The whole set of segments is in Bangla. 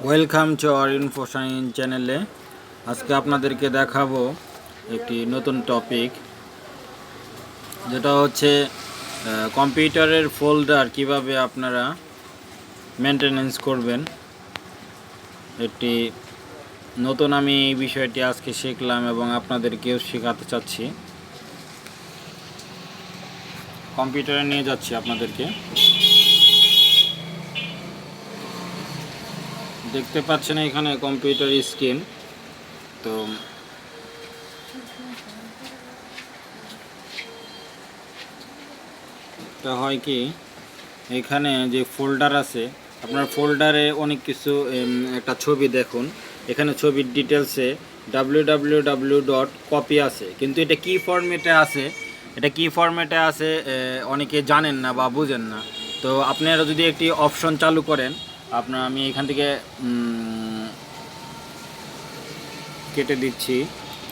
ওয়েলকাম টু আওয়ার infoshahin চ্যানেলে। আজকে আপনাদেরকে দেখাবো একটি নতুন টপিক, যেটা হচ্ছে কম্পিউটারের ফোল্ডার কিভাবে আপনারা মেনটেনেন্স করবেন। একটি নতুন আমি এই বিষয়টি আজকে শিখলাম এবং আপনাদেরকেও শেখাতে চাচ্ছি। কম্পিউটারে নিয়ে যাচ্ছি আপনাদেরকে। দেখতে পাচ্ছেন এখানে কম্পিউটার স্ক্রিন। তো তা হয় কি, এখানে যে ফোল্ডার আছে, আপনার ফোল্ডারে অনেক কিছু একটা ছবি দেখুন। এখানে ছবির ডিটেলসে www.copy আছে, কিন্তু এটা কি ফরম্যাটে আছে, অনেকে জানেন না বা বুঝেন না। তো আপনারা যদি একটি অপশন চালু করেন, আমি এখান থেকে কেটে দিচ্ছি,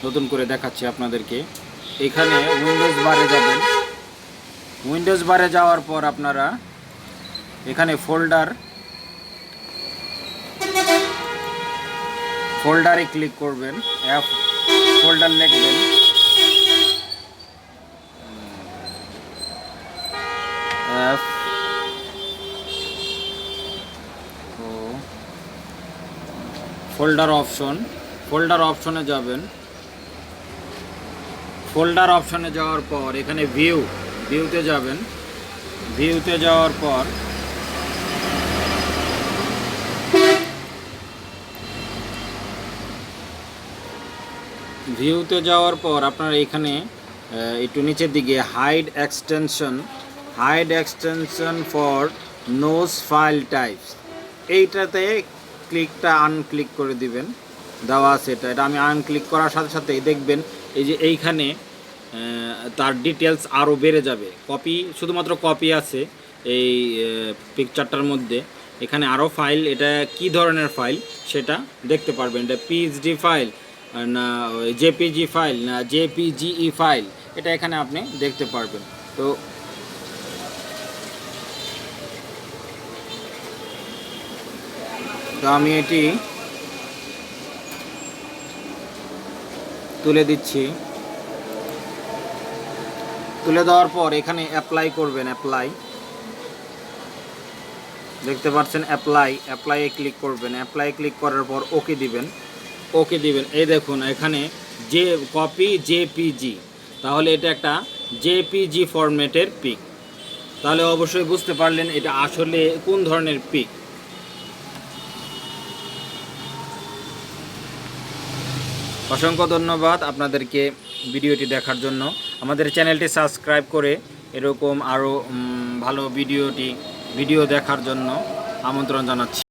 নতুন করে দেখাচ্ছি আপনাদেরকে। এখানে উইন্ডোজ বারে যাওয়ার পর আপনারা এখানে ফোল্ডারে ক্লিক করবেন, ফোল্ডার লিখবেন। ফোল্ডার অপশনে যাবেন। ফোল্ডার অপশনে যাওয়ার পর এখানে ভিউতে যাবেন। ভিউতে যাওয়ার পর আপনারা এখানে একটু নিচের দিকে hide extension for known file types, এইটাতে আনক্লিক করে দিবেন। দেওয়া আছে এটা আমি আনক্লিক করার সাথে সাথেই দেখবেন এই যে এইখানে তার ডিটেলস আরও বেড়ে যাবে। শুধুমাত্র কপি আছে এই পিকচারটার মধ্যে। এখানে আরও ফাইল, এটা কি ধরনের ফাইল সেটা দেখতে পারবেন। এটা পিএইচডি ফাইল না জেপিজি ফাইল না জেপিজিই ফাইল, এটা এখানে আপনি দেখতে পারবেন। তো আমি এটি তুলে দিচ্ছি। তুলে দেওয়ার পর এখানে অ্যাপ্লাই করবেন। দেখতে পাচ্ছেন অ্যাপ্লাইয়ে ক্লিক করবেন। অ্যাপ্লাই ক্লিক করার পর ওকে দিবেন। এই দেখুন এখানে যে কপি জেপিজি, তাহলে এটা একটা জেপিজি ফরম্যাটের পিক। তাহলে অবশ্যই বুঝতে পারলেন এটা আসলে কোন ধরনের পিক। অসংখ্য ধন্যবাদ আপনাদেরকে ভিডিওটি দেখার জন্য। আমাদের চ্যানেলটি সাবস্ক্রাইব করে এরকম আরও ভালো ভিডিও দেখার জন্য আমন্ত্রণ জানাচ্ছি।